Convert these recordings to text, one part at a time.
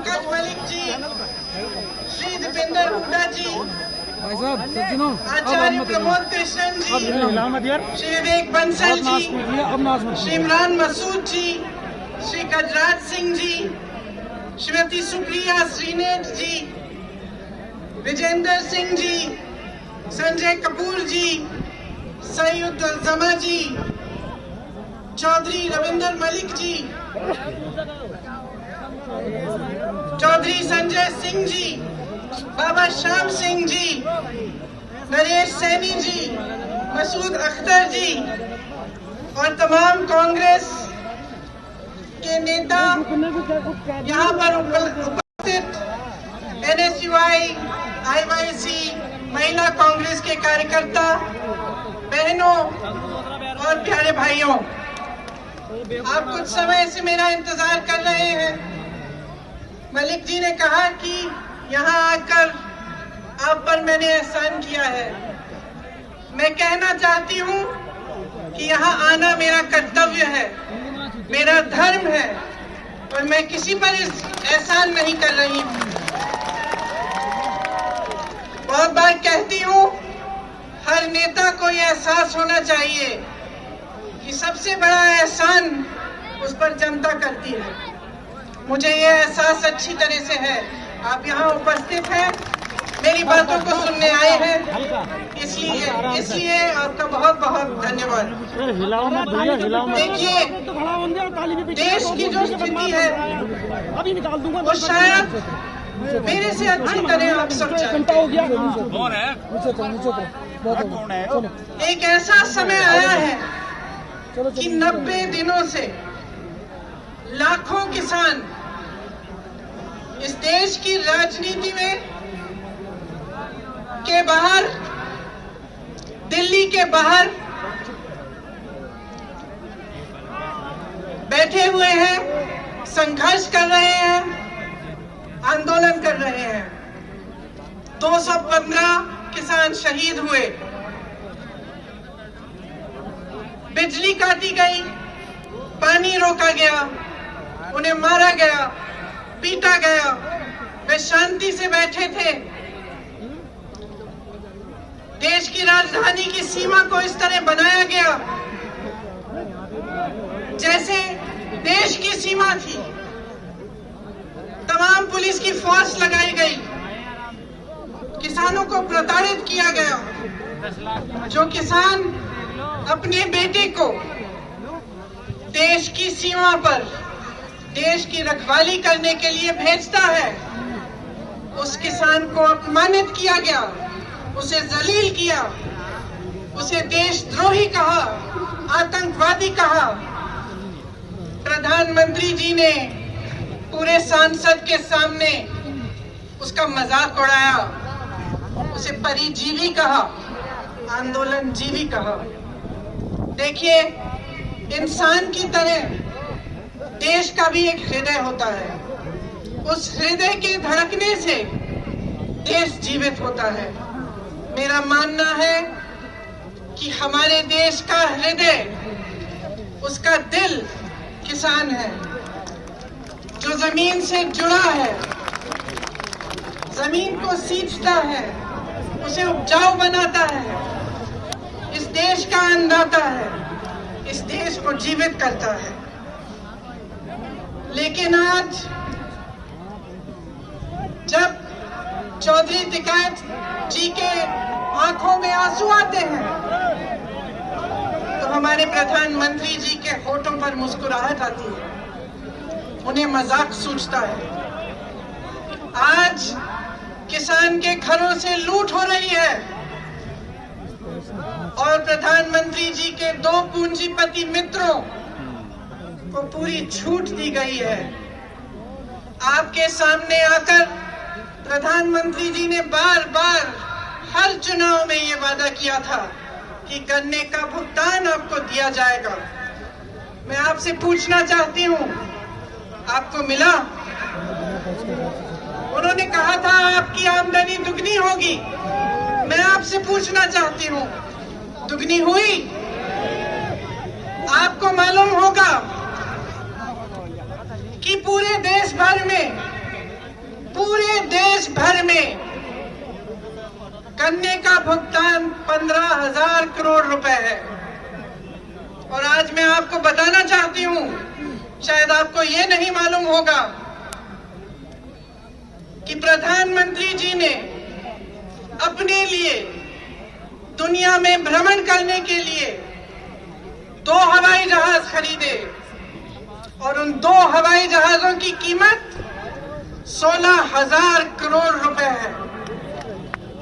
पंकज मलिक जी, श्री दीपेंद्र हुड्डा जी, आचार्य प्रमोद कृष्णन जी, श्री विवेक बंसल जी, श्री इमरान मसूद जी, श्री गजराज सिंह जी, श्रीमती सुप्रिया श्रीनेट जी, विजेंद्र सिंह जी, संजय कपूर जी, सईद जमा जी, चौधरी रविंदर मलिक जी, चौधरी संजय सिंह जी, बाबा श्याम सिंह जी, नरेश सैनी जी, मसूद अख्तर जी और तमाम कांग्रेस के नेता, यहाँ पर उपस्थित NSUI, IYC, महिला कांग्रेस के कार्यकर्ता, बहनों और प्यारे भाइयों, आप कुछ समय से मेरा इंतजार कर रहे हैं। मलिक जी ने कहा कि यहाँ आकर आप पर मैंने एहसान किया है। मैं कहना चाहती हूँ कि यहाँ आना मेरा कर्तव्य है, मेरा धर्म है और मैं किसी पर एहसान नहीं कर रही हूँ। बहुत बार कहती हूँ, हर नेता को यह एहसास होना चाहिए कि सबसे बड़ा एहसान उस पर जनता करती है। मुझे यह एहसास अच्छी तरह से है। आप यहाँ उपस्थित हैं, मेरी बातों को सुनने आए हैं, इसलिए आपका बहुत बहुत धन्यवाद। देखिए, देश की जो स्थिति है वो शायद मेरे से अच्छी तरह आप सब जानते हैं। एक ऐसा समय आया है कि 90 दिनों से लाखों किसान इस देश की राजनीति में के बाहर, दिल्ली के बाहर बैठे हुए हैं, संघर्ष कर रहे हैं, आंदोलन कर रहे हैं। 215 किसान शहीद हुए, बिजली काटी गई, पानी रोका गया, उन्हें मारा गया, पीटा गया। वे शांति से बैठे थे। देश की राजधानी की सीमा को इस तरह बनाया गया जैसे देश की सीमा थी। तमाम पुलिस की फोर्स लगाई गई, किसानों को प्रताड़ित किया गया। जो किसान अपने बेटे को देश की सीमा पर देश की रखवाली करने के लिए भेजता है, उस किसान को अपमानित किया गया, उसे जलील किया, उसे देशद्रोही कहा, आतंकवादी कहा। प्रधानमंत्री जी ने पूरे सांसद के सामने उसका मजाक उड़ाया, उसे परिजीवी कहा, आंदोलन जीवी कहा। देखिए, इंसान की तरह देश का भी एक हृदय होता है। उस हृदय के धड़कने से देश जीवित होता है। मेरा मानना है कि हमारे देश का हृदय, उसका दिल किसान है, जो जमीन से जुड़ा है, जमीन को सींचता है, उसे उपजाऊ बनाता है, इस देश का अन्नदाता है, इस देश को जीवित करता है। लेकिन आज जब चौधरी टिकैत जी के आंखों में आंसू आते हैं तो हमारे प्रधानमंत्री जी के होठों पर मुस्कुराहट आती है, उन्हें मजाक सूझता है। आज किसान के घरों से लूट हो रही है और प्रधानमंत्री जी के 2 पूंजीपति मित्रों को पूरी छूट दी गई है। आपके सामने आकर प्रधानमंत्री जी ने बार बार हर चुनाव में ये वादा किया था कि गन्ने का भुगतान आपको दिया जाएगा। मैं आपसे पूछना चाहती हूँ, आपको मिला? उन्होंने कहा था आपकी आमदनी दुगनी होगी। मैं आपसे पूछना चाहती हूँ, दुगनी हुई? आपको मालूम होगा कि पूरे देश भर में भुगतान 15,000 करोड़ रुपए है। और आज मैं आपको बताना चाहती हूं, शायद आपको ये नहीं मालूम होगा कि प्रधानमंत्री जी ने अपने लिए दुनिया में भ्रमण करने के लिए 2 हवाई जहाज खरीदे और उन 2 हवाई जहाजों की कीमत 16,000 करोड़ रुपए है।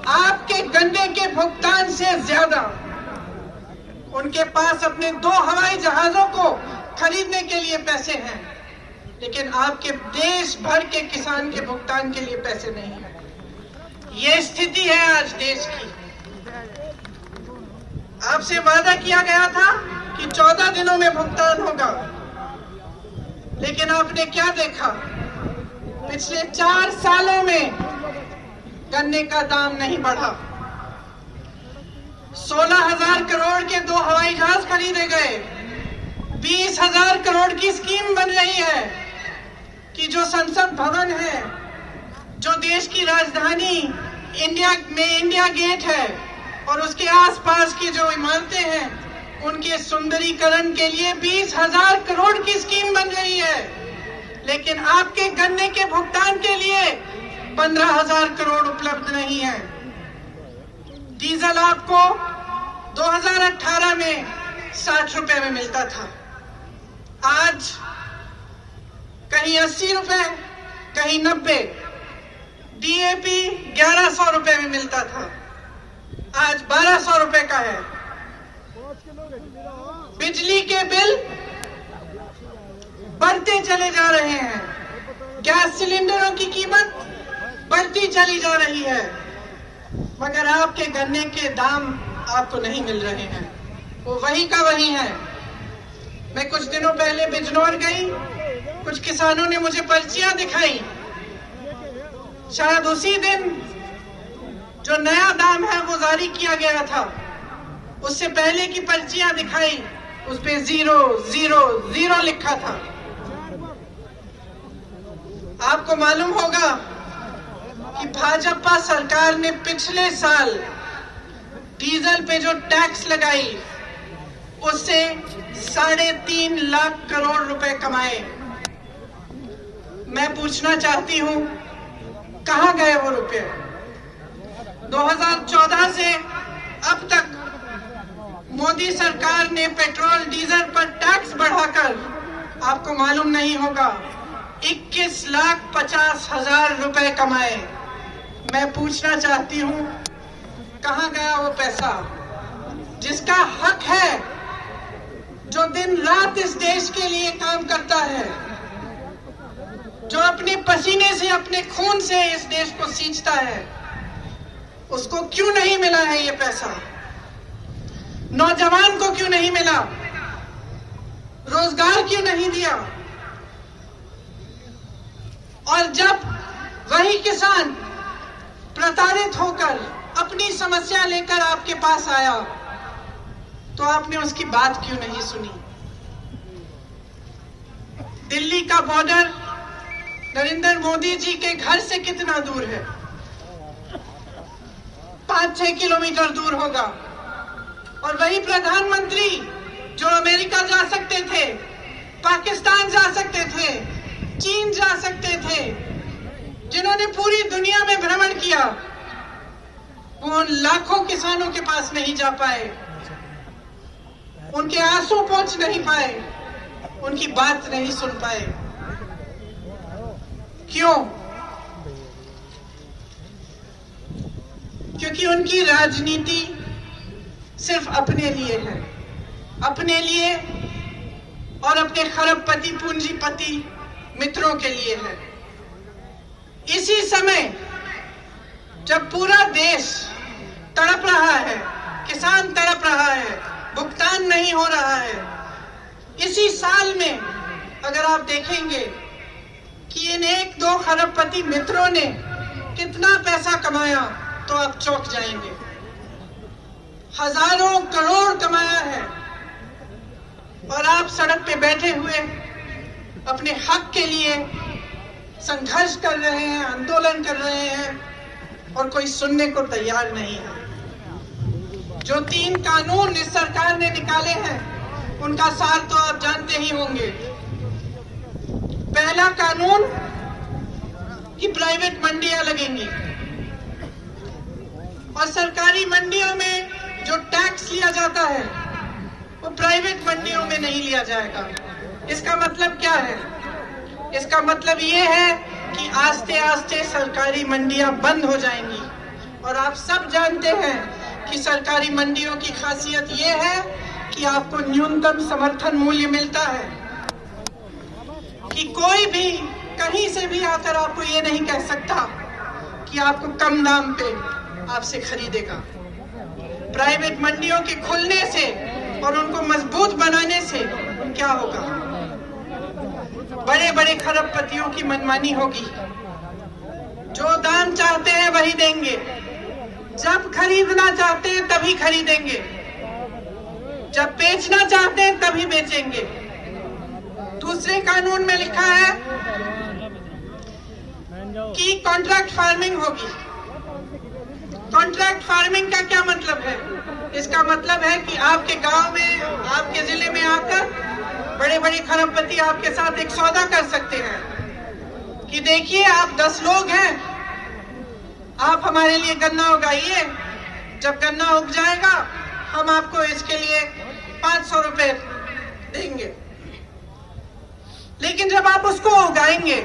आपके गन्ने के भुगतान से ज्यादा उनके पास अपने 2 हवाई जहाजों को खरीदने के लिए पैसे हैं, लेकिन आपके देश भर के किसान के भुगतान के लिए पैसे नहीं है। ये स्थिति है आज देश की। आपसे वादा किया गया था कि 14 दिनों में भुगतान होगा, लेकिन आपने क्या देखा? पिछले 4 सालों में गन्ने का दाम नहीं बढ़ा। 16,000 करोड़ के 2 हवाई जहाज खरीदे गए। 20,000 करोड़ की स्कीम बन रही है कि जो संसद भवन है, जो देश की राजधानी इंडिया गेट है और उसके आसपास की जो इमारतें हैं, उनके सुंदरीकरण के लिए 20,000 करोड़ की स्कीम बन रही है, लेकिन आपके गन्ने के भुगतान के लिए 15,000 करोड़ उपलब्ध नहीं है। डीजल आपको 2018 में 60 रुपए में मिलता था, आज कहीं 80 रुपए, कहीं 90। डीएपी 1100 रुपए में मिलता था, आज 1200 रुपए का है। बिजली के बिल बढ़ते चले जा रहे हैं, गैस सिलेंडरों की कीमत बढ़ती चली जा रही है, मगर आपके गन्ने के दाम आपको नहीं मिल रहे हैं, वो वही का वही है। मैं कुछ दिनों पहले बिजनौर गई, कुछ किसानों ने मुझे पर्चियां दिखाई। शायद उसी दिन जो नया दाम है वो जारी किया गया था, उससे पहले की पर्चियां दिखाई, उस पे 000 लिखा था। आपको मालूम होगा कि भाजपा सरकार ने पिछले साल डीजल पे जो टैक्स लगाई, उससे 3.5 लाख करोड़ रुपए कमाए। मैं पूछना चाहती हूं, कहां गए वो रुपए? 2014 से अब तक मोदी सरकार ने पेट्रोल डीजल पर टैक्स बढ़ाकर, आपको मालूम नहीं होगा, 21,50,000 रुपए कमाए। मैं पूछना चाहती हूं, कहां गया वो पैसा जिसका हक है, जो दिन रात इस देश के लिए काम करता है, जो अपने पसीने से, अपने खून से इस देश को सींचता है, उसको क्यों नहीं मिला है ये पैसा? नौजवान को क्यों नहीं मिला? रोजगार क्यों नहीं दिया? और जब वही किसान प्रताड़ित होकर अपनी समस्या लेकर आपके पास आया, तो आपने उसकी बात क्यों नहीं सुनी? दिल्ली का बॉर्डर नरेंद्र मोदी जी के घर से कितना दूर है? 5-6 किलोमीटर दूर होगा। और वही प्रधानमंत्री जो अमेरिका जा सकते थे, पाकिस्तान जा सकते थे, चीन जा सकते थे, जिन्होंने पूरी दुनिया में भ्रमण किया, वो उन लाखों किसानों के पास नहीं जा पाए, उनके आंसू पहुंच नहीं पाए, उनकी बात नहीं सुन पाए। क्यों? क्योंकि उनकी राजनीति सिर्फ अपने लिए है, अपने लिए और अपने खरबपति पूंजीपति मित्रों के लिए है। इसी समय जब पूरा देश तड़प रहा है, किसान तड़प रहा है, भुगतान नहीं हो रहा है, इसी साल में अगर आप देखेंगे कि इन 1-2 खरबपति मित्रों ने कितना पैसा कमाया, तो आप चौंक जाएंगे। हजारों करोड़ कमाया है, और आप सड़क पे बैठे हुए अपने हक के लिए संघर्ष कर रहे हैं, आंदोलन कर रहे हैं, और कोई सुनने को तैयार नहीं है। जो 3 कानून इस सरकार ने निकाले हैं उनका सार तो आप जानते ही होंगे। पहला कानून कि प्राइवेट मंडियां लगेंगी और सरकारी मंडियों में जो टैक्स लिया जाता है वो प्राइवेट मंडियों में नहीं लिया जाएगा। इसका मतलब क्या है? इसका मतलब ये है कि आस्ते आस्ते सरकारी मंडियां बंद हो जाएंगी। और आप सब जानते हैं कि सरकारी मंडियों की खासियत ये है कि आपको न्यूनतम समर्थन मूल्य मिलता है, कि कोई भी कहीं से भी आकर आपको ये नहीं कह सकता कि आपको कम दाम पे आपसे खरीदेगा। प्राइवेट मंडियों के खुलने से और उनको मजबूत बनाने से क्या होगा? बड़े बड़े खरबपतियों की मनमानी होगी। जो दाम चाहते हैं वही देंगे, जब खरीदना चाहते हैं तभी खरीदेंगे, जब बेचना चाहते हैं तभी बेचेंगे। दूसरे कानून में लिखा है कि कॉन्ट्रैक्ट फार्मिंग होगी। कॉन्ट्रैक्ट फार्मिंग का क्या मतलब है? इसका मतलब है कि आपके गांव में, आपके जिले में आकर बड़े बड़े खरबपति आपके साथ एक सौदा कर सकते हैं कि देखिए आप 10 लोग हैं, आप हमारे लिए गन्ना उगाइए, जब गन्ना उग जाएगा हम आपको इसके लिए 500 रुपए देंगे। लेकिन जब आप उसको उगाएंगे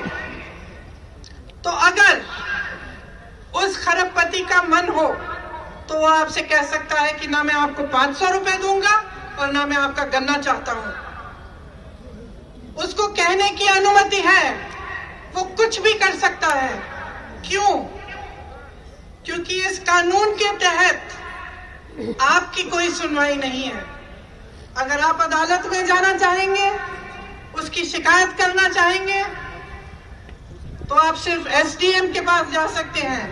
तो अगर उस खरबपति का मन हो तो वो आपसे कह सकता है कि ना मैं आपको 500 रुपए दूंगा और ना मैं आपका गन्ना चाहता हूं। उसको कहने की अनुमति है, वो कुछ भी कर सकता है। क्यों? क्योंकि इस कानून के तहत आपकी कोई सुनवाई नहीं है। अगर आप अदालत में जाना चाहेंगे, उसकी शिकायत करना चाहेंगे, तो आप सिर्फ एसडीएम के पास जा सकते हैं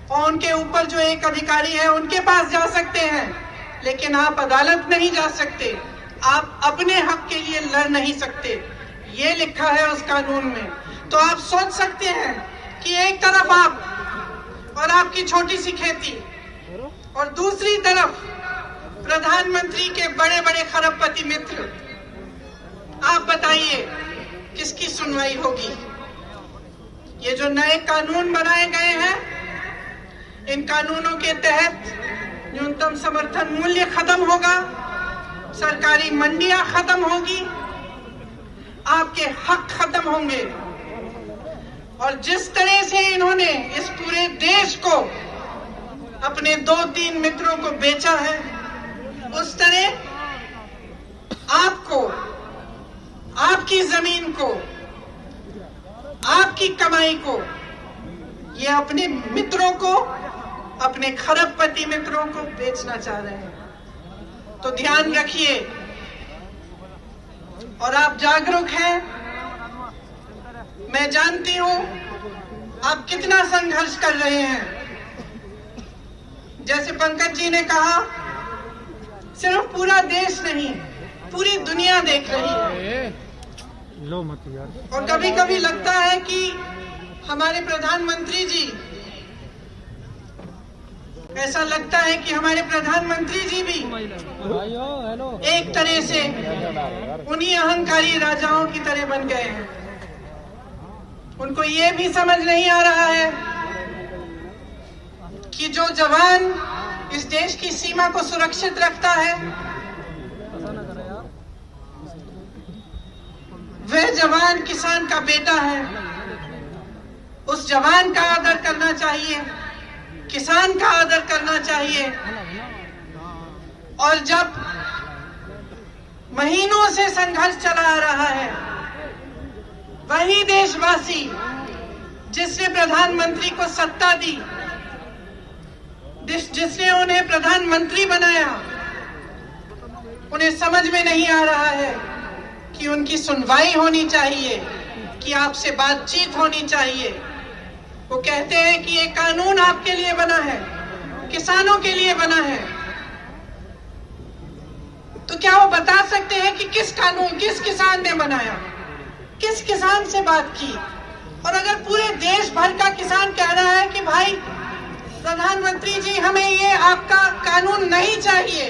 और उनके ऊपर जो एक अधिकारी है उनके पास जा सकते हैं, लेकिन आप अदालत नहीं जा सकते। आप अपने हक के लिए लड़ नहीं सकते, ये लिखा है उस कानून में। तो आप सोच सकते हैं कि एक तरफ आप और आपकी छोटी सी खेती और दूसरी तरफ प्रधानमंत्री के बड़े बड़े खरबपति मित्र। आप बताइए किसकी सुनवाई होगी? ये जो नए कानून बनाए गए हैं, इन कानूनों के तहत न्यूनतम समर्थन मूल्य खत्म होगा, सरकारी मंडियां खत्म होगी, आपके हक खत्म होंगे। और जिस तरह से इन्होंने इस पूरे देश को अपने 2-3 मित्रों को बेचा है, उस तरह आपको, आपकी जमीन को, आपकी कमाई को, ये अपने मित्रों को, अपने खरबपति मित्रों को बेचना चाह रहे हैं। तो ध्यान रखिए और आप जागरूक हैं। मैं जानती हूं आप कितना संघर्ष कर रहे हैं। जैसे पंकज जी ने कहा, सिर्फ पूरा देश नहीं, पूरी दुनिया देख रही है। लो मत यार। और कभी कभी लगता है कि हमारे प्रधानमंत्री जी, ऐसा लगता है कि हमारे प्रधानमंत्री जी भी एक तरह से उन्हीं अहंकारी राजाओं की तरह बन गए हैं। उनको ये भी समझ नहीं आ रहा है कि जो जवान इस देश की सीमा को सुरक्षित रखता है, वह जवान किसान का बेटा है। उस जवान का आदर करना चाहिए, किसान का आदर करना चाहिए। और जब महीनों से संघर्ष चला आ रहा है, वही देशवासी जिसने प्रधानमंत्री को सत्ता दी, जिसने उन्हें प्रधानमंत्री बनाया, उन्हें समझ में नहीं आ रहा है कि उनकी सुनवाई होनी चाहिए, कि आपसे बातचीत होनी चाहिए। वो कहते हैं कि ये कानून आपके लिए बना है, किसानों के लिए बना है। तो क्या वो बता सकते हैं कि किस कानून, किस किसान ने बनाया, किस किसान से बात की? और अगर पूरे देश भर का किसान कह रहा है कि भाई प्रधानमंत्री जी, हमें ये आपका कानून नहीं चाहिए,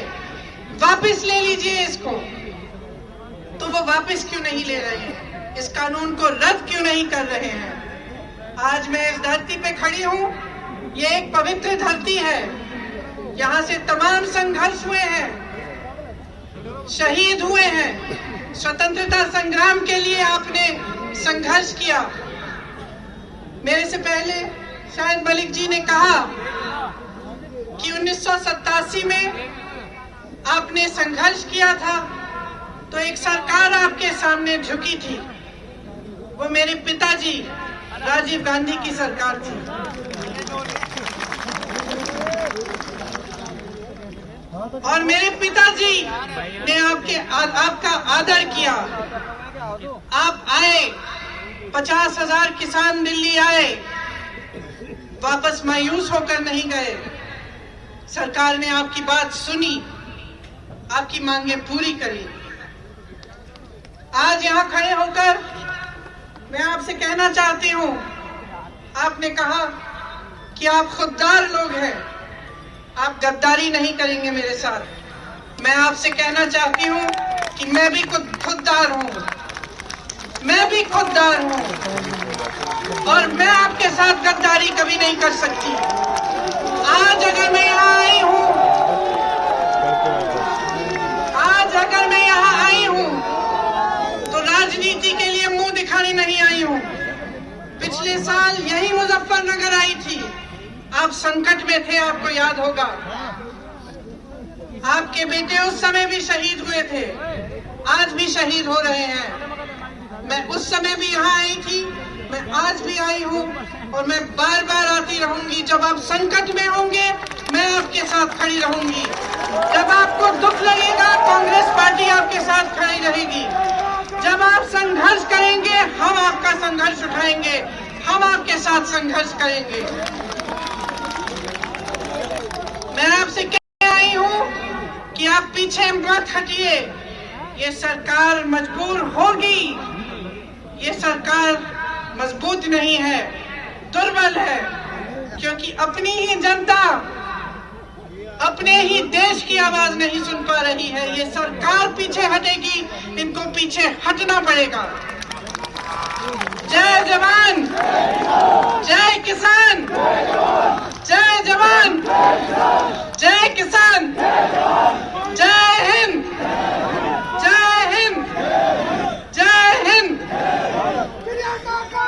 वापस ले लीजिए इसको। तो वो वापस क्यों नहीं ले रहे हैं? इस कानून को रद्द क्यों नहीं कर रहे हैं? आज मैं इस धरती पे खड़ी हूँ, ये एक पवित्र धरती है। यहाँ से तमाम संघर्ष हुए हैं, शहीद हुए हैं, स्वतंत्रता संग्राम के लिए आपने संघर्ष किया। मेरे से पहले शायद मलिक जी ने कहा कि 1987 में आपने संघर्ष किया था तो एक सरकार आपके सामने झुकी थी, वो मेरे पिताजी राजीव गांधी की सरकार थी। और मेरे पिताजी ने आपका आदर किया। आप आए, 50,000 किसान दिल्ली आए, वापस मायूस होकर नहीं गए। सरकार ने आपकी बात सुनी, आपकी मांगें पूरी करी। आज यहाँ खड़े होकर मैं आपसे कहना चाहती हूँ, आपने कहा कि आप खुददार लोग हैं, आप गद्दारी नहीं करेंगे मेरे साथ। मैं आपसे कहना चाहती हूँ कि मैं भी खुददार हूँ, मैं भी खुददार हूँ और मैं आपके साथ गद्दारी कभी नहीं कर सकती। आज अगर मैं यहाँ आई हूँ, तो राजनीति के लिए मुंह दिखाने नहीं आई हूँ। पिछले साल यही मुजफ्फरनगर आई थी, आप संकट में थे, आपको याद होगा। आपके बेटे उस समय भी शहीद हुए थे, आज भी शहीद हो रहे हैं। मैं उस समय भी यहाँ आई थी, मैं आज भी आई हूँ और मैं बार बार आती रहूंगी। जब आप संकट में होंगे मैं आपके साथ खड़ी रहूंगी, जब आपको दुख लगेगा कांग्रेस पार्टी आपके साथ खड़ी रहेगी, जब आप संघर्ष करेंगे हम आपका संघर्ष उठाएंगे, हम आपके साथ संघर्ष करेंगे। मैं आपसे कह आई हूँ कि आप पीछे मत हटिए, ये सरकार मजबूर होगी, ये सरकार मजबूत नहीं है, दुर्बल है, क्योंकि अपनी ही जनता अपने ही देश की आवाज नहीं सुन पा रही है। ये सरकार पीछे हटेगी, इनको पीछे हटना पड़ेगा। जय जवान, जय किसान, जय जवान, जय किसान, जय हिंद, जय हिंद, जय हिंद।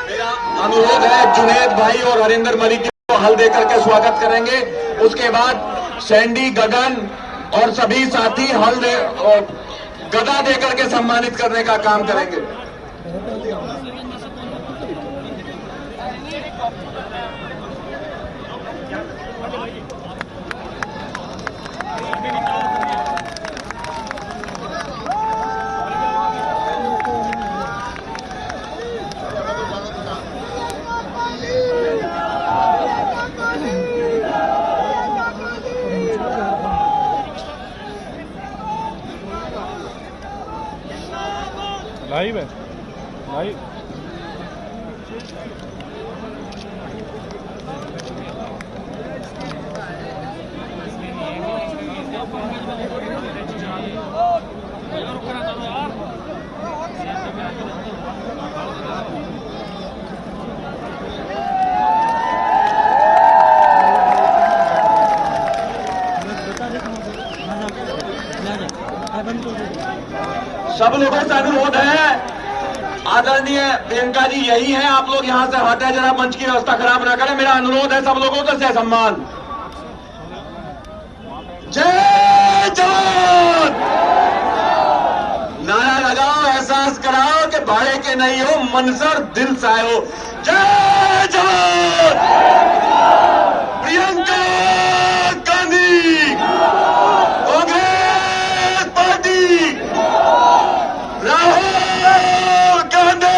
मेरा अनुरोध है जुनेद भाई और हरिंदर मलिक जी को हल देकर के स्वागत करेंगे। उसके बाद सैंडी, गगन और सभी साथी हल दे और गदा देकर के सम्मानित करने का काम करेंगे। लाइव है, लाइव। सब लोगों से अनुरोध है, आदरणीय प्रियंका जी यही है, आप लोग यहां से हटे, जरा मंच की व्यवस्था खराब ना करें। मेरा अनुरोध है सब लोगों से सम्मान। जय जवान, नारा लगाओ, एहसास कराओ कि भाड़े के नहीं हो, मनसर दिल से आए हो। जय जवान, प्रियंका गांधी, कांग्रेस पार्टी, राहुल गांधी।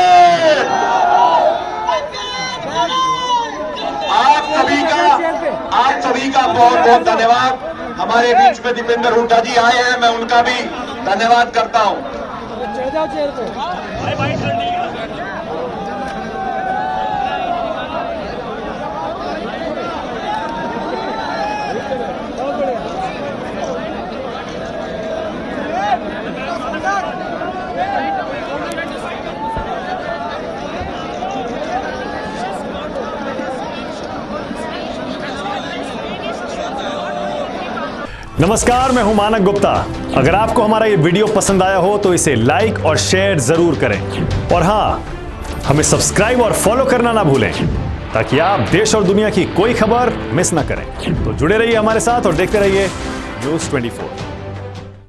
आप सभी का बहुत बहुत धन्यवाद। हमारे बीच में दीपेंद्र हुड्डा जी आए हैं, मैं उनका भी धन्यवाद करता हूं। नमस्कार, मैं हूं मानक गुप्ता। अगर आपको हमारा ये वीडियो पसंद आया हो तो इसे लाइक और शेयर जरूर करें और हाँ, हमें सब्सक्राइब और फॉलो करना ना भूलें ताकि आप देश और दुनिया की कोई खबर मिस ना करें। तो जुड़े रहिए हमारे साथ और देखते रहिए News 24।